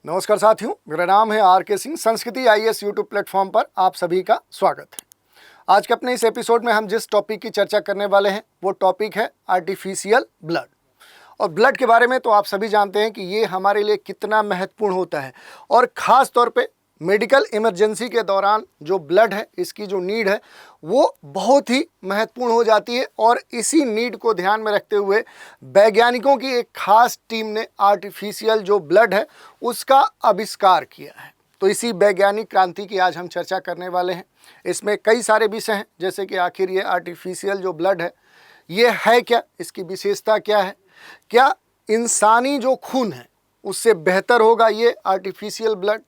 नमस्कार साथियों, मेरा नाम है आर.के. सिंह। संस्कृति आईएएस यूट्यूब प्लेटफॉर्म पर आप सभी का स्वागत है। आज के अपने इस एपिसोड में हम जिस टॉपिक की चर्चा करने वाले हैं वो टॉपिक है आर्टिफिशियल ब्लड। और ब्लड के बारे में तो आप सभी जानते हैं कि ये हमारे लिए कितना महत्वपूर्ण होता है और ख़ास तौर पे मेडिकल इमरजेंसी के दौरान जो ब्लड है, इसकी जो नीड है वो बहुत ही महत्वपूर्ण हो जाती है। और इसी नीड को ध्यान में रखते हुए वैज्ञानिकों की एक खास टीम ने आर्टिफिशियल जो ब्लड है उसका आविष्कार किया है। तो इसी वैज्ञानिक क्रांति की आज हम चर्चा करने वाले हैं। इसमें कई सारे विषय हैं, जैसे कि आखिर ये आर्टिफिशियल जो ब्लड है क्या, इसकी विशेषता क्या है, क्या इंसानी जो खून है उससे बेहतर होगा ये आर्टिफिशियल ब्लड,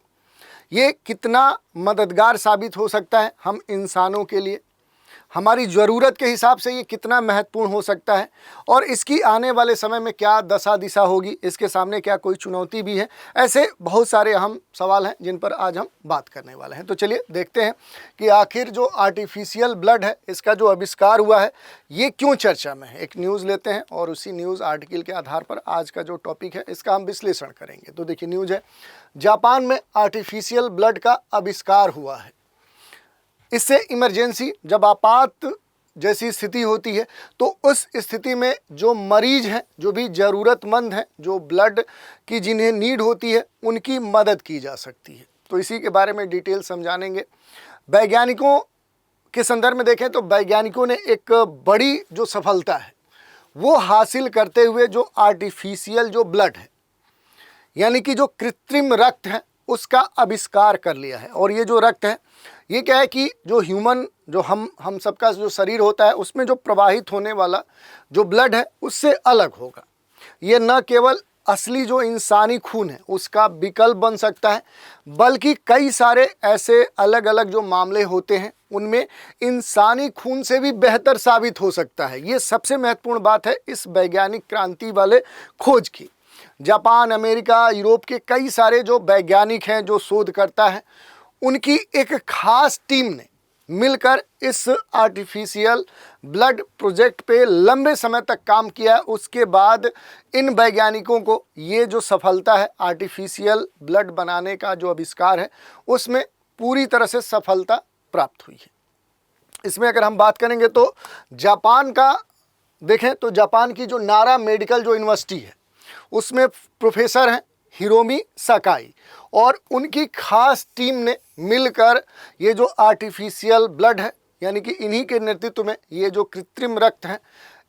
ये कितना मददगार साबित हो सकता है हम इंसानों के लिए, हमारी ज़रूरत के हिसाब से ये कितना महत्वपूर्ण हो सकता है और इसकी आने वाले समय में क्या दशा दिशा होगी, इसके सामने क्या कोई चुनौती भी है। ऐसे बहुत सारे अहम सवाल हैं जिन पर आज हम बात करने वाले हैं। तो चलिए देखते हैं कि आखिर जो आर्टिफिशियल ब्लड है इसका जो आविष्कार हुआ है ये क्यों चर्चा में है। एक न्यूज़ लेते हैं और उसी न्यूज़ आर्टिकल के आधार पर आज का जो टॉपिक है इसका हम विश्लेषण करेंगे। तो देखिए, न्यूज़ है, जापान में आर्टिफिशियल ब्लड का आविष्कार हुआ है। इससे इमरजेंसी, जब आपात जैसी स्थिति होती है तो उस स्थिति में जो मरीज हैं, जो भी ज़रूरतमंद हैं, जो ब्लड की जिन्हें नीड होती है, उनकी मदद की जा सकती है। तो इसी के बारे में डिटेल समझानेंगे। वैज्ञानिकों के संदर्भ में देखें तो वैज्ञानिकों ने एक बड़ी जो सफलता है वो हासिल करते हुए जो आर्टिफिशियल जो ब्लड है, यानी कि जो कृत्रिम रक्त है, उसका आविष्कार कर लिया है। और ये जो रक्त है ये क्या है कि जो ह्यूमन, जो हम सबका जो शरीर होता है उसमें जो प्रवाहित होने वाला जो ब्लड है उससे अलग होगा। ये न केवल असली जो इंसानी खून है उसका विकल्प बन सकता है, बल्कि कई सारे ऐसे अलग अलग जो मामले होते हैं उनमें इंसानी खून से भी बेहतर साबित हो सकता है। ये सबसे महत्वपूर्ण बात है इस वैज्ञानिक क्रांति वाले खोज की। जापान, अमेरिका, यूरोप के कई सारे जो वैज्ञानिक हैं, जो शोधकर्ता हैं, उनकी एक खास टीम ने मिलकर इस आर्टिफिशियल ब्लड प्रोजेक्ट पे लंबे समय तक काम किया। उसके बाद इन वैज्ञानिकों को ये जो सफलता है आर्टिफिशियल ब्लड बनाने का जो आविष्कार है उसमें पूरी तरह से सफलता प्राप्त हुई है। इसमें अगर हम बात करेंगे तो जापान का देखें तो जापान की जो नारा मेडिकल जो यूनिवर्सिटी है उसमें प्रोफेसर हैं हिरोमी सकाई, और उनकी खास टीम ने मिलकर ये जो आर्टिफिशियल ब्लड है, यानी कि इन्हीं के नेतृत्व में ये जो कृत्रिम रक्त है,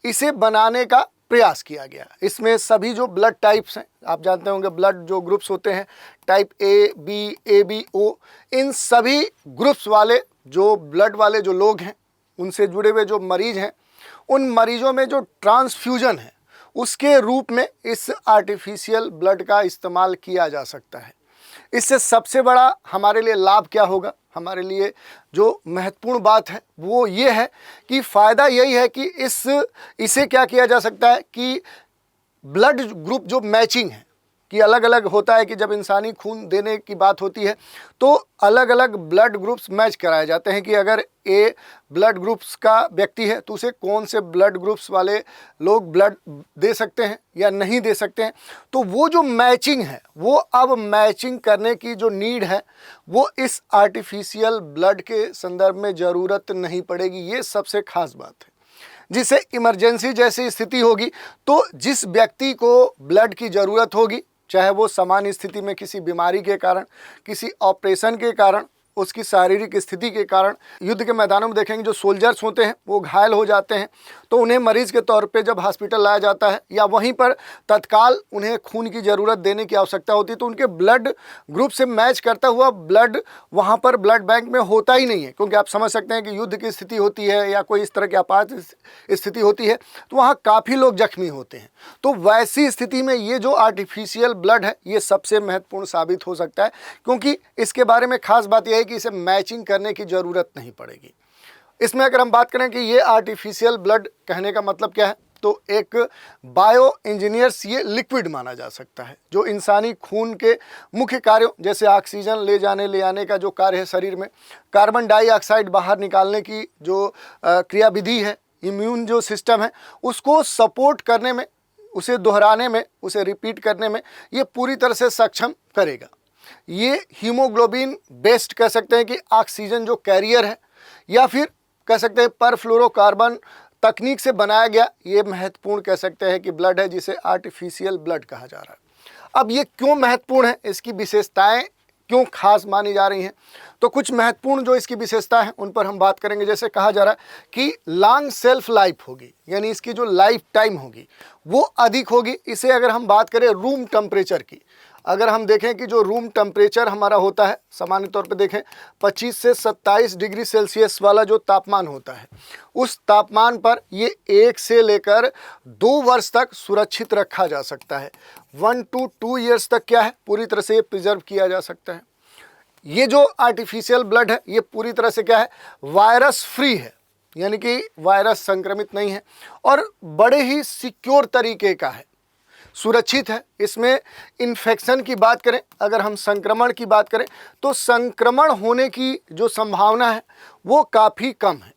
इसे बनाने का प्रयास किया गया। इसमें सभी जो ब्लड टाइप्स हैं, आप जानते होंगे ब्लड जो ग्रुप्स होते हैं, type A, B, A B, O, इन सभी ग्रुप्स वाले जो ब्लड वाले जो लोग हैं, उनसे जुड़े हुए जो मरीज हैं, उन मरीजों में जो ट्रांसफ्यूजन है उसके रूप में इस आर्टिफिशियल ब्लड का इस्तेमाल किया जा सकता है। इससे सबसे बड़ा हमारे लिए लाभ क्या होगा, हमारे लिए जो महत्वपूर्ण बात है वो ये है कि फ़ायदा यही है कि इसे क्या किया जा सकता है कि ब्लड ग्रुप जो मैचिंग है, कि अलग अलग होता है कि जब इंसानी खून देने की बात होती है तो अलग अलग ब्लड ग्रुप्स मैच कराए जाते हैं कि अगर ए ब्लड ग्रुप्स का व्यक्ति है तो उसे कौन से ब्लड ग्रुप्स वाले लोग ब्लड दे सकते हैं या नहीं दे सकते हैं। तो वो जो मैचिंग है वो अब मैचिंग करने की जो नीड है वो इस आर्टिफिशियल ब्लड के संदर्भ में ज़रूरत नहीं पड़ेगी। ये सबसे खास बात है। जिससे इमरजेंसी जैसी स्थिति होगी तो जिस व्यक्ति को ब्लड की ज़रूरत होगी, चाहे वो सामान्य स्थिति में किसी बीमारी के कारण, किसी ऑपरेशन के कारण, उसकी शारीरिक स्थिति के कारण, युद्ध के मैदानों में देखेंगे जो सोल्जर्स होते हैं वो घायल हो जाते हैं तो उन्हें मरीज़ के तौर पे जब हॉस्पिटल लाया जाता है या वहीं पर तत्काल उन्हें खून की ज़रूरत देने की आवश्यकता होती है तो उनके ब्लड ग्रुप से मैच करता हुआ ब्लड वहाँ पर ब्लड बैंक में होता ही नहीं है। क्योंकि आप समझ सकते हैं कि युद्ध की स्थिति होती है या कोई इस तरह की आपात स्थिति होती है तो वहाँ काफ़ी लोग जख्मी होते हैं। तो वैसी स्थिति में ये जो आर्टिफिशियल ब्लड है ये सबसे महत्वपूर्ण साबित हो सकता है, क्योंकि इसके बारे में खास बात यह है कि इसे मैचिंग करने की ज़रूरत नहीं पड़ेगी। इसमें अगर हम बात करें कि ये आर्टिफिशियल ब्लड कहने का मतलब क्या है, तो एक बायो इंजीनियर्स ये लिक्विड माना जा सकता है जो इंसानी खून के मुख्य कार्यों जैसे ऑक्सीजन ले जाने ले आने का जो कार्य है शरीर में, कार्बन डाइऑक्साइड बाहर निकालने की जो क्रियाविधि है, इम्यून जो सिस्टम है उसको सपोर्ट करने में, उसे दोहराने में, उसे रिपीट करने में ये पूरी तरह से सक्षम करेगा। ये हीमोग्लोबिन बेस्ड कह सकते हैं कि ऑक्सीजन जो कैरियर है, या फिर कह सकते हैं परफ्लोरोकार्बन तकनीक से बनाया गया ये महत्वपूर्ण कह सकते हैं कि ब्लड है, जिसे आर्टिफिशियल ब्लड कहा जा रहा है। अब ये क्यों महत्वपूर्ण है, इसकी विशेषताएं क्यों खास मानी जा रही हैं, तो कुछ महत्वपूर्ण जो इसकी विशेषता है उन पर हम बात करेंगे। जैसे कहा जा रहा है कि लॉन्ग सेल्फ लाइफ होगी, यानी इसकी जो लाइफ टाइम होगी वो अधिक होगी। इसे अगर हम बात करें रूम टेम्परेचर की, अगर हम देखें कि जो रूम टेम्परेचर हमारा होता है सामान्य तौर पे देखें 25 से 27 डिग्री सेल्सियस वाला जो तापमान होता है, उस तापमान पर ये 1 से लेकर 2 वर्ष तक सुरक्षित रखा जा सकता है। 1 to 2 ईयर्स तक क्या है, पूरी तरह से ये प्रिजर्व किया जा सकता है। ये जो आर्टिफिशियल ब्लड है ये पूरी तरह से क्या है, वायरस फ्री है, यानी कि वायरस संक्रमित नहीं है, और बड़े ही सिक्योर तरीके का है, सुरक्षित है। इसमें इन्फेक्शन की बात करें, अगर हम संक्रमण की बात करें तो संक्रमण होने की जो संभावना है वो काफ़ी कम है।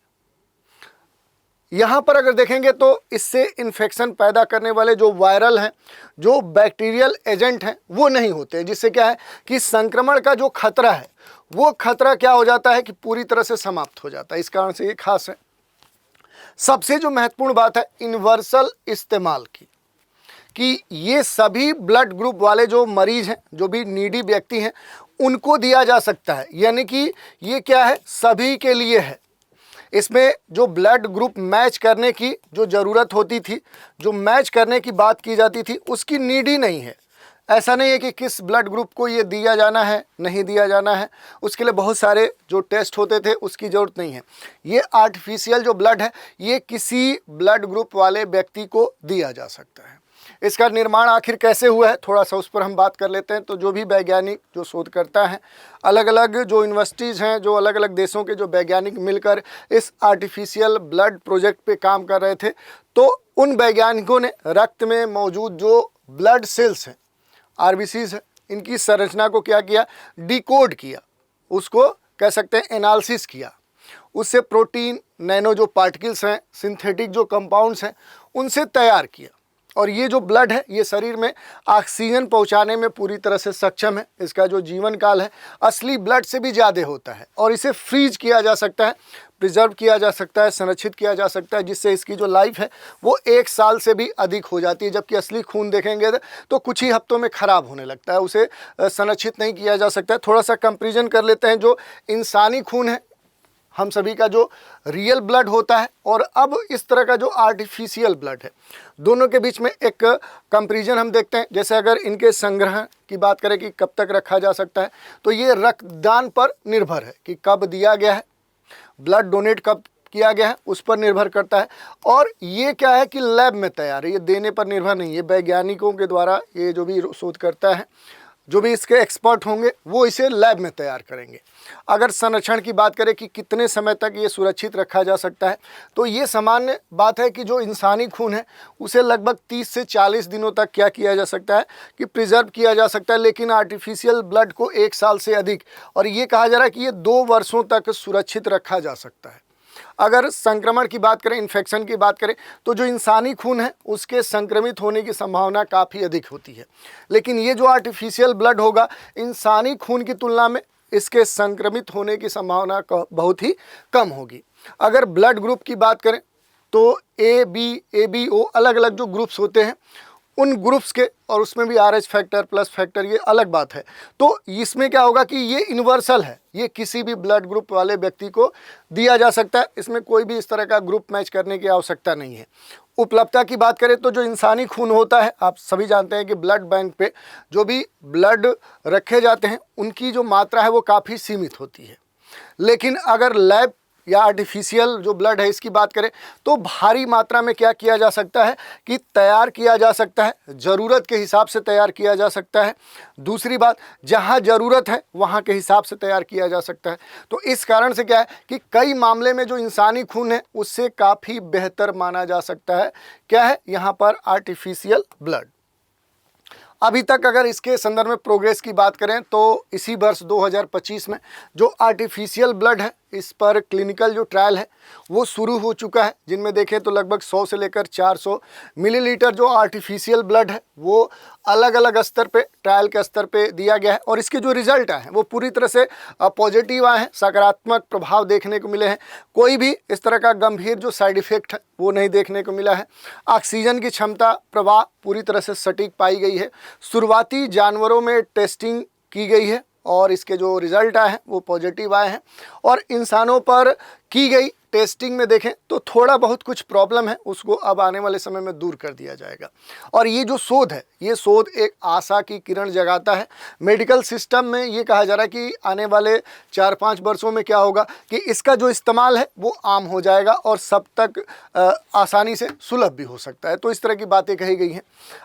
यहाँ पर अगर देखेंगे तो इससे इन्फेक्शन पैदा करने वाले जो वायरल हैं, जो बैक्टीरियल एजेंट हैं वो नहीं होते हैं, जिससे क्या है कि संक्रमण का जो खतरा है वो खतरा क्या हो जाता है कि पूरी तरह से समाप्त हो जाता है। इस कारण से ये खास है। सबसे जो महत्वपूर्ण बात है यूनिवर्सल इस्तेमाल की, कि ये सभी ब्लड ग्रुप वाले जो मरीज हैं, जो भी नीडी व्यक्ति हैं, उनको दिया जा सकता है, यानी कि ये क्या है, सभी के लिए है। इसमें जो ब्लड ग्रुप मैच करने की जो ज़रूरत होती थी, जो मैच करने की बात की जाती थी, उसकी नीड ही नहीं है। ऐसा नहीं है कि किस ब्लड ग्रुप को ये दिया जाना है, नहीं दिया जाना है, उसके लिए बहुत सारे जो टेस्ट होते थे उसकी ज़रूरत नहीं है। ये आर्टिफिशियल जो ब्लड है ये किसी ब्लड ग्रुप वाले व्यक्ति को दिया जा सकता है। इसका निर्माण आखिर कैसे हुआ है, थोड़ा सा उस पर हम बात कर लेते हैं। तो जो भी वैज्ञानिक जो शोधकर्ता हैं, अलग अलग जो यूनिवर्सिटीज़ हैं, जो अलग अलग देशों के जो वैज्ञानिक मिलकर इस आर्टिफिशियल ब्लड प्रोजेक्ट पे काम कर रहे थे, तो उन वैज्ञानिकों ने रक्त में मौजूद जो ब्लड सेल्स हैं, आरबीसीज है, इनकी संरचना को क्या किया, डिकोड किया, उसको कह सकते हैं एनालिसिस किया, उससे प्रोटीन, नैनो जो पार्टिकल्स हैं, सिंथेटिक जो कंपाउंड्स हैं, उनसे तैयार किया। और ये जो ब्लड है ये शरीर में ऑक्सीजन पहुंचाने में पूरी तरह से सक्षम है। इसका जो जीवन काल है असली ब्लड से भी ज़्यादा होता है, और इसे फ्रीज किया जा सकता है, प्रिजर्व किया जा सकता है, संरक्षित किया जा सकता है, जिससे इसकी जो लाइफ है वो 1 साल से भी अधिक हो जाती है। जबकि असली खून देखेंगे तो कुछ ही हफ्तों में ख़राब होने लगता है, उसे संरक्षित नहीं किया जा सकता है। थोड़ा सा कंपेरिजन कर लेते हैं, जो इंसानी खून है हम सभी का जो रियल ब्लड होता है, और अब इस तरह का जो आर्टिफिशियल ब्लड है, दोनों के बीच में एक कंपैरिजन हम देखते हैं। जैसे अगर इनके संग्रह की बात करें कि कब तक रखा जा सकता है, तो ये रक्तदान पर निर्भर है कि कब दिया गया है, ब्लड डोनेट कब किया गया है, उस पर निर्भर करता है। और ये क्या है कि लैब में तैयार है, ये देने पर निर्भर नहीं है। वैज्ञानिकों के द्वारा ये जो भी शोधकर्ता है, जो भी इसके एक्सपर्ट होंगे, वो इसे लैब में तैयार करेंगे। अगर संरक्षण की बात करें कि कितने समय तक ये सुरक्षित रखा जा सकता है, तो ये सामान्य बात है कि जो इंसानी खून है उसे लगभग 30 से 40 दिनों तक क्या किया जा सकता है कि प्रिजर्व किया जा सकता है। लेकिन आर्टिफिशियल ब्लड को 1 साल से अधिक, और ये कहा जा रहा है कि ये 2 वर्षों तक सुरक्षित रखा जा सकता है। अगर संक्रमण की बात करें, इन्फेक्शन की बात करें, तो जो इंसानी खून है उसके संक्रमित होने की संभावना काफ़ी अधिक होती है। लेकिन ये जो आर्टिफिशियल ब्लड होगा, इंसानी खून की तुलना में इसके संक्रमित होने की संभावना बहुत ही कम होगी। अगर ब्लड ग्रुप की बात करें तो ए बी ओ अलग अलग जो ग्रुप्स होते हैं, उन ग्रुप्स के, और उसमें भी RH फैक्टर प्लस फैक्टर, ये अलग बात है। तो इसमें क्या होगा कि ये यूनिवर्सल है, ये किसी भी ब्लड ग्रुप वाले व्यक्ति को दिया जा सकता है। इसमें कोई भी इस तरह का ग्रुप मैच करने की आवश्यकता नहीं है। उपलब्धता की बात करें तो जो इंसानी खून होता है, आप सभी जानते हैं कि ब्लड बैंक पे जो भी ब्लड रखे जाते हैं उनकी जो मात्रा है वो काफ़ी सीमित होती है। लेकिन अगर लैब या आर्टिफिशियल जो ब्लड है इसकी बात करें तो भारी मात्रा में क्या किया जा सकता है कि तैयार किया जा सकता है, ज़रूरत के हिसाब से तैयार किया जा सकता है। दूसरी बात, जहां ज़रूरत है वहां के हिसाब से तैयार किया जा सकता है। तो इस कारण से क्या है कि कई मामले में जो इंसानी खून है उससे काफ़ी बेहतर माना जा सकता है। क्या है यहाँ पर आर्टिफिशियल ब्लड। अभी तक अगर इसके संदर्भ में प्रोग्रेस की बात करें तो इसी वर्ष 2025 में जो आर्टिफिशियल ब्लड है, इस पर क्लिनिकल जो ट्रायल है वो शुरू हो चुका है, जिनमें देखें तो लगभग 100 से लेकर 400 मिलीलीटर जो आर्टिफिशियल ब्लड है वो अलग अलग स्तर पे, ट्रायल के स्तर पे दिया गया है। और इसके जो रिजल्ट आए हैं वो पूरी तरह से पॉजिटिव आए हैं, सकारात्मक प्रभाव देखने को मिले हैं। कोई भी इस तरह का गंभीर जो साइड इफेक्ट है वो नहीं देखने को मिला है। ऑक्सीजन की क्षमता, प्रवाह पूरी तरह से सटीक पाई गई है। शुरुआती जानवरों में टेस्टिंग की गई है और इसके जो रिजल्ट आए हैं वो पॉजिटिव आए हैं। और इंसानों पर की गई टेस्टिंग में देखें तो थोड़ा बहुत कुछ प्रॉब्लम है, उसको अब आने वाले समय में दूर कर दिया जाएगा। और ये जो शोध है, ये शोध एक आशा की किरण जगाता है। मेडिकल सिस्टम में ये कहा जा रहा है कि आने वाले 4-5 वर्षों में क्या होगा कि इसका जो इस्तेमाल है वो आम हो जाएगा और सब तक आसानी से सुलभ भी हो सकता है। तो इस तरह की बातें कही गई हैं।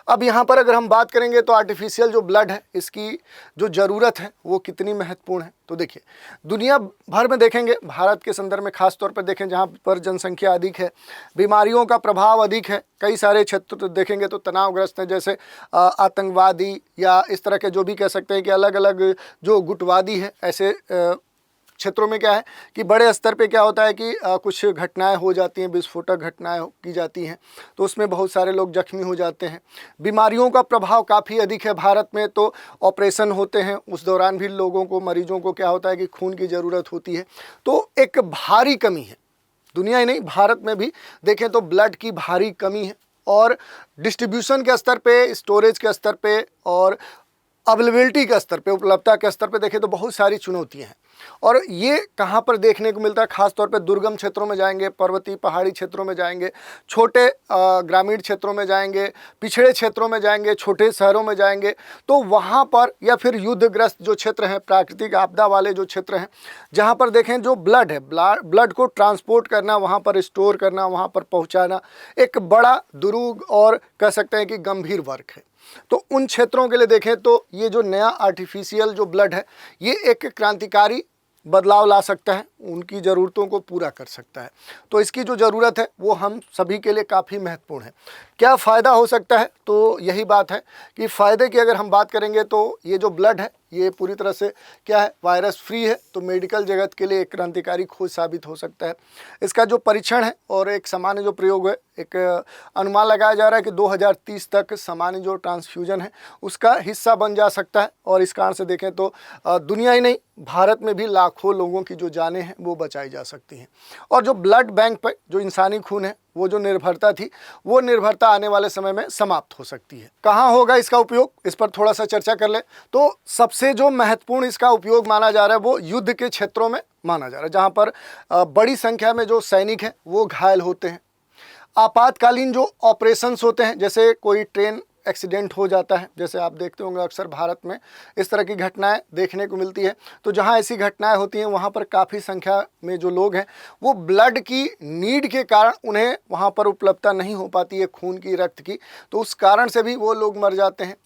अब यहाँ पर अगर हम बात करेंगे तो आर्टिफिशियल जो ब्लड है, इसकी जो ज़रूरत है वो कितनी महत्वपूर्ण है। तो देखिए, दुनिया भर में देखेंगे, भारत के संदर्भ में खास तौर पर देखें जहाँ पर जनसंख्या अधिक है, बीमारियों का प्रभाव अधिक है, कई सारे क्षेत्र तो देखेंगे तो तनावग्रस्त हैं, जैसे आतंकवादी या इस तरह के जो भी कह सकते हैं कि अलग अलग जो गुटवादी है, ऐसे क्षेत्रों में क्या है कि बड़े स्तर पे क्या होता है कि कुछ घटनाएं हो जाती हैं, विस्फोटक घटनाएं की जाती हैं, तो उसमें बहुत सारे लोग जख्मी हो जाते हैं। बीमारियों का प्रभाव काफ़ी अधिक है भारत में, तो ऑपरेशन होते हैं, उस दौरान भी लोगों को, मरीजों को क्या होता है कि खून की ज़रूरत होती है। तो एक भारी कमी है, दुनिया ही नहीं भारत में भी देखें तो ब्लड की भारी कमी है। और डिस्ट्रीब्यूशन के स्तर पे, स्टोरेज के स्तर पे और अवेलेबिलिटी के स्तर पे, उपलब्धता के स्तर पे देखें तो बहुत सारी चुनौतियां हैं। और ये कहाँ पर देखने को मिलता है, खास तौर पे दुर्गम क्षेत्रों में जाएंगे, पर्वतीय पहाड़ी क्षेत्रों में जाएंगे, छोटे ग्रामीण क्षेत्रों में जाएंगे, पिछड़े क्षेत्रों में जाएंगे, छोटे शहरों में जाएंगे, तो वहाँ पर या फिर युद्धग्रस्त जो क्षेत्र हैं, प्राकृतिक आपदा वाले जो क्षेत्र हैं, जहाँ पर देखें जो ब्लड है, ब्लड को ट्रांसपोर्ट करना, वहाँ पर स्टोर करना, वहाँ पर पहुँचाना एक बड़ा दुरूह और कह सकते हैं कि गंभीर वर्क है। तो उन क्षेत्रों के लिए देखें तो ये जो नया आर्टिफिशियल जो ब्लड है, ये एक क्रांतिकारी बदलाव ला सकता है, उनकी ज़रूरतों को पूरा कर सकता है। तो इसकी जो ज़रूरत है वो हम सभी के लिए काफ़ी महत्वपूर्ण है। क्या फ़ायदा हो सकता है, तो यही बात है कि फ़ायदे की अगर हम बात करेंगे तो ये जो ब्लड है ये पूरी तरह से क्या है, वायरस फ्री है, तो मेडिकल जगत के लिए एक क्रांतिकारी खोज साबित हो सकता है। इसका जो परीक्षण है और एक सामान्य जो प्रयोग है, एक अनुमान लगाया जा रहा है कि 2030 तक सामान्य जो ट्रांसफ्यूजन है उसका हिस्सा बन जा सकता है। और इस कारण से देखें तो दुनिया ही नहीं, भारत में भी लाखों लोगों की जो जानें हैं वो बचाई जा सकती हैं। और जो ब्लड बैंक पर जो इंसानी खून है, वो जो निर्भरता थी, वो निर्भरता आने वाले समय में समाप्त हो सकती है। कहाँ होगा इसका उपयोग, इस पर थोड़ा सा चर्चा कर ले। तो सबसे जो महत्वपूर्ण इसका उपयोग माना जा रहा है वो युद्ध के क्षेत्रों में माना जा रहा है, जहाँ पर बड़ी संख्या में जो सैनिक हैं वो घायल होते हैं। आपातकालीन जो ऑपरेशंस होते हैं, जैसे कोई ट्रेन एक्सीडेंट हो जाता है, जैसे आप देखते होंगे अक्सर भारत में इस तरह की घटनाएं देखने को मिलती है। तो जहां ऐसी घटनाएं होती हैं वहां पर काफ़ी संख्या में जो लोग हैं वो ब्लड की नीड के कारण उन्हें वहां पर उपलब्धता नहीं हो पाती है खून की, रक्त की, तो उस कारण से भी वो लोग मर जाते हैं।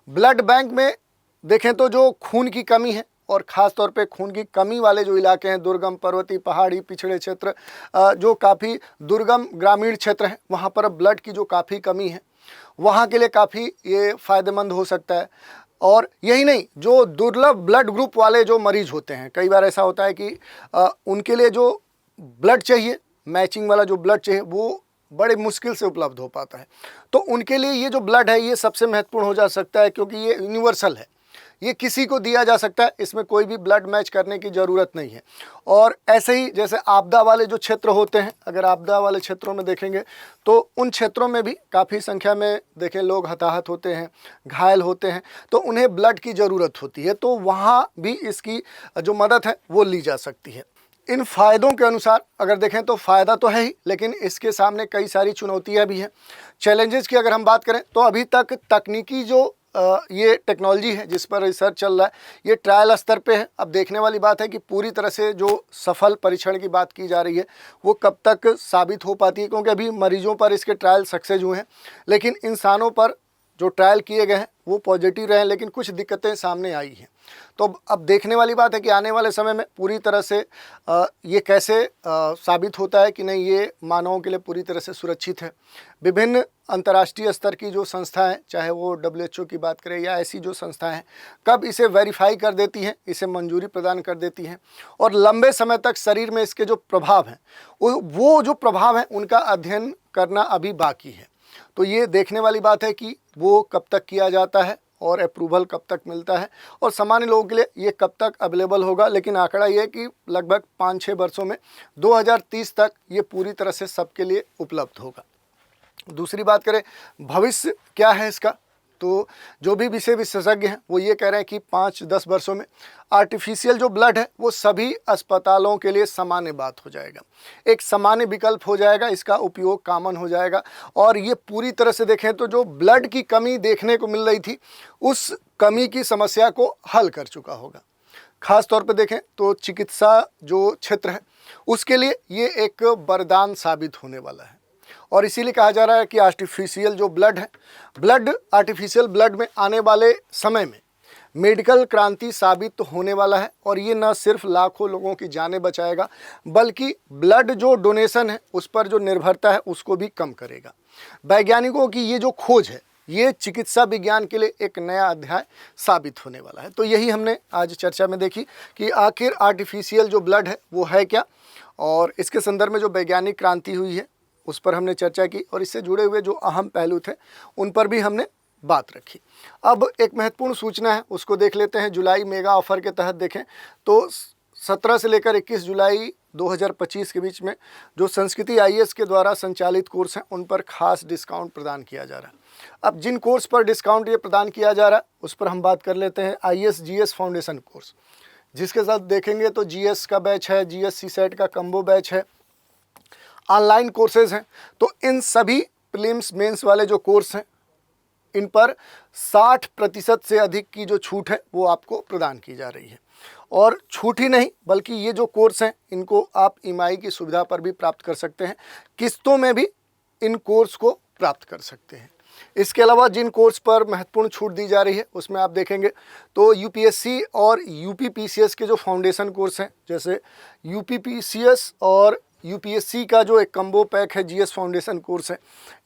ब्लड बैंक में देखें तो जो खून की कमी है, और ख़ास तौर पे खून की कमी वाले जो इलाके हैं, दुर्गम, पर्वतीय, पहाड़ी, पिछड़े क्षेत्र, जो काफ़ी दुर्गम ग्रामीण क्षेत्र हैं, वहाँ पर ब्लड की जो काफ़ी कमी है, वहाँ के लिए काफ़ी ये फ़ायदेमंद हो सकता है। और यही नहीं, जो दुर्लभ ब्लड ग्रुप वाले जो मरीज़ होते हैं, कई बार ऐसा होता है कि उनके लिए जो ब्लड चाहिए, मैचिंग वाला जो ब्लड चाहिए, वो बड़े मुश्किल से उपलब्ध हो पाता है। तो उनके लिए ये जो ब्लड है ये सबसे महत्वपूर्ण हो जा सकता है, क्योंकि ये यूनिवर्सल है, ये किसी को दिया जा सकता है, इसमें कोई भी ब्लड मैच करने की ज़रूरत नहीं है। और ऐसे ही जैसे आपदा वाले जो क्षेत्र होते हैं, अगर आपदा वाले क्षेत्रों में देखेंगे तो उन क्षेत्रों में भी काफ़ी संख्या में देखें लोग हताहत होते हैं, घायल होते हैं, तो उन्हें ब्लड की ज़रूरत होती है, तो वहाँ भी इसकी जो मदद है वो ली जा सकती है। इन फ़ायदों के अनुसार अगर देखें तो फ़ायदा तो है ही, लेकिन इसके सामने कई सारी चुनौतियाँ भी हैं। चैलेंजेस की अगर हम बात करें तो अभी तक तकनीकी जो ये टेक्नोलॉजी है जिस पर रिसर्च चल रहा है, ये ट्रायल स्तर पे है। अब देखने वाली बात है कि पूरी तरह से जो सफल परीक्षण की बात की जा रही है वो कब तक साबित हो पाती है, क्योंकि अभी मरीजों पर इसके ट्रायल सक्सेस हुए हैं, लेकिन इंसानों पर जो ट्रायल किए गए हैं वो पॉजिटिव रहे, लेकिन कुछ दिक्कतें सामने आई हैं। तो अब देखने वाली बात है कि आने वाले समय में पूरी तरह से ये कैसे साबित होता है कि नहीं ये मानवों के लिए पूरी तरह से सुरक्षित है। विभिन्न अंतर्राष्ट्रीय स्तर की जो संस्थाएं, चाहे वो WHO की बात करें या ऐसी जो संस्थाएं हैं, कब इसे वेरीफाई कर देती हैं, इसे मंजूरी प्रदान कर देती हैं, और लंबे समय तक शरीर में इसके जो प्रभाव हैं वो जो प्रभाव हैं उनका अध्ययन करना अभी बाकी है। तो ये देखने वाली बात है कि वो कब तक किया जाता है और अप्रूवल कब तक मिलता है और सामान्य लोगों के लिए ये कब तक अवेलेबल होगा। लेकिन आंकड़ा ये है कि लगभग 5-6 वर्षों में 2030 तक ये पूरी तरह से सबके लिए उपलब्ध होगा। दूसरी बात करें भविष्य क्या है इसका, तो जो भी विषय विशेषज्ञ हैं वो ये कह रहे हैं कि 5-10 वर्षों में आर्टिफिशियल जो ब्लड है वो सभी अस्पतालों के लिए सामान्य बात हो जाएगा, एक सामान्य विकल्प हो जाएगा, इसका उपयोग कॉमन हो जाएगा। और ये पूरी तरह से देखें तो जो ब्लड की कमी देखने को मिल रही थी उस कमी की समस्या को हल कर चुका होगा। खास तौर पर देखें तो चिकित्सा जो क्षेत्र है उसके लिए ये एक वरदान साबित होने वाला है। और इसीलिए कहा जा रहा है कि आर्टिफिशियल जो ब्लड है, आर्टिफिशियल ब्लड में आने वाले समय में मेडिकल क्रांति साबित होने वाला है। और ये न सिर्फ लाखों लोगों की जानें बचाएगा बल्कि ब्लड जो डोनेशन है उस पर जो निर्भरता है उसको भी कम करेगा। वैज्ञानिकों की ये जो खोज है ये चिकित्सा विज्ञान के लिए एक नया अध्याय साबित होने वाला है। तो यही हमने आज चर्चा में देखी कि आखिर आर्टिफिशियल जो ब्लड है वो है क्या, और इसके संदर्भ में जो वैज्ञानिक क्रांति हुई है उस पर हमने चर्चा की, और इससे जुड़े हुए जो अहम पहलू थे उन पर भी हमने बात रखी। अब एक महत्वपूर्ण सूचना है उसको देख लेते हैं। जुलाई मेगा ऑफर के तहत देखें तो 17 से लेकर 21 जुलाई 2025 के बीच में जो संस्कृति IAS के द्वारा संचालित कोर्स हैं उन पर खास डिस्काउंट प्रदान किया जा रहा है। अब जिन कोर्स पर डिस्काउंट ये प्रदान किया जा रहा है उस पर हम बात कर लेते हैं। IAS GS फाउंडेशन कोर्स, जिसके साथ देखेंगे तो GS का बैच है, GS CSET का कम्बो बैच है, ऑनलाइन कोर्सेज हैं। तो इन सभी प्रीलिम्स मेंस वाले जो कोर्स हैं इन पर 60% से अधिक की जो छूट है वो आपको प्रदान की जा रही है। और छूट ही नहीं बल्कि ये जो कोर्स हैं इनको आप EMI की सुविधा पर भी प्राप्त कर सकते हैं, किस्तों में भी इन कोर्स को प्राप्त कर सकते हैं। इसके अलावा जिन कोर्स पर महत्वपूर्ण छूट दी जा रही है उसमें आप देखेंगे तो UPSC और UPPCS के जो फाउंडेशन कोर्स हैं, जैसे UPPCS और UPSC का जो एक कम्बो पैक है GS फाउंडेशन कोर्स है,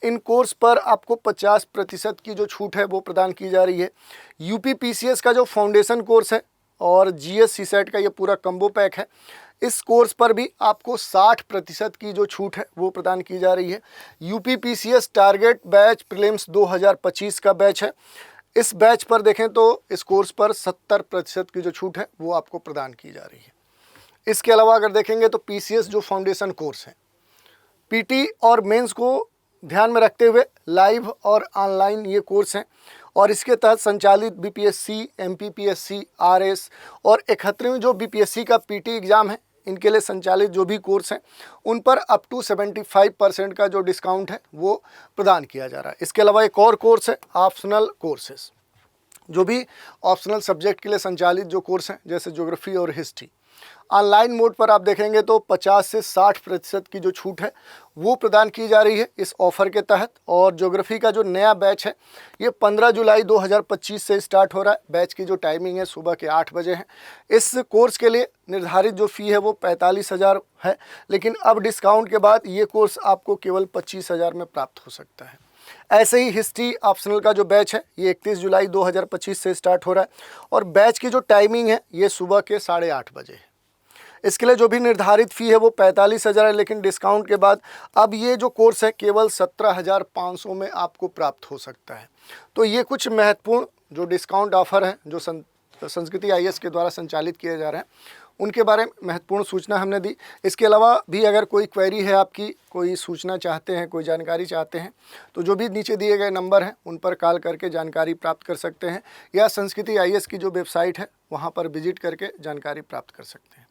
इन कोर्स पर आपको 50% की जो छूट है वो प्रदान की जा रही है। UPPCS का जो फाउंडेशन कोर्स है और GS CSET का ये पूरा कम्बो पैक है, इस कोर्स पर भी आपको 60% की जो छूट है वो प्रदान की जा रही है। UPPCS टारगेट बैच प्रीलिम्स 2025 का बैच है, इस बैच पर देखें तो इस कोर्स पर 70% की जो छूट है वो आपको प्रदान की जा रही है। इसके अलावा अगर देखेंगे तो PCS जो फाउंडेशन कोर्स है, PT और मेंस को ध्यान में रखते हुए लाइव और ऑनलाइन ये कोर्स हैं, और इसके तहत संचालित BPSC, MPPSC, RS और 71वीं जो BPSC का PT एग्ज़ाम है इनके लिए संचालित जो भी कोर्स हैं उन पर अप टू 75% का जो डिस्काउंट है वो प्रदान किया जा रहा है। इसके अलावा एक और कोर्स है ऑप्शनल कोर्सेस, जो भी ऑप्शनल सब्जेक्ट के लिए संचालित जो कोर्स हैं जैसे ज्योग्राफी और हिस्ट्री, ऑनलाइन मोड पर आप देखेंगे तो 50 से 60% की जो छूट है वो प्रदान की जा रही है इस ऑफ़र के तहत। और ज्योग्राफी का जो नया बैच है ये 15 जुलाई 2025 से स्टार्ट हो रहा है। बैच की जो टाइमिंग है सुबह के 8 बजे है। इस कोर्स के लिए निर्धारित जो फ़ी है वो 45,000 है, लेकिन अब डिस्काउंट के बाद ये कोर्स आपको केवल 25,000 में प्राप्त हो सकता है। ऐसे ही हिस्ट्री ऑप्शनल का जो बैच है ये 31 जुलाई 2025 से स्टार्ट हो रहा है, और बैच की जो टाइमिंग है ये सुबह के 8:30 बजे है। इसके लिए जो भी निर्धारित फ़ी है वो 45,000 है, लेकिन डिस्काउंट के बाद अब ये जो कोर्स है केवल 17,500 में आपको प्राप्त हो सकता है। तो ये कुछ महत्वपूर्ण जो डिस्काउंट ऑफ़र हैं जो संस्कृति IAS के द्वारा संचालित किए जा रहे हैं उनके बारे में महत्वपूर्ण सूचना हमने दी। इसके अलावा भी अगर कोई क्वेरी है आपकी, कोई सूचना चाहते हैं, कोई जानकारी चाहते हैं, तो जो भी नीचे दिए गए नंबर हैं उन पर कॉल करके जानकारी प्राप्त कर सकते हैं, या संस्कृति IAS की जो वेबसाइट है वहाँ पर विजिट करके जानकारी प्राप्त कर सकते हैं।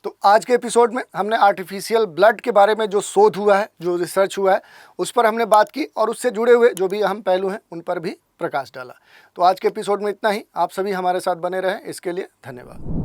तो आज के एपिसोड में हमने आर्टिफिशियल ब्लड के बारे में जो शोध हुआ है, जो रिसर्च हुआ है, उस पर हमने बात की और उससे जुड़े हुए जो भी अहम पहलू हैं उन पर भी प्रकाश डाला। तो आज के एपिसोड में इतना ही। आप सभी हमारे साथ बने रहें, इसके लिए धन्यवाद।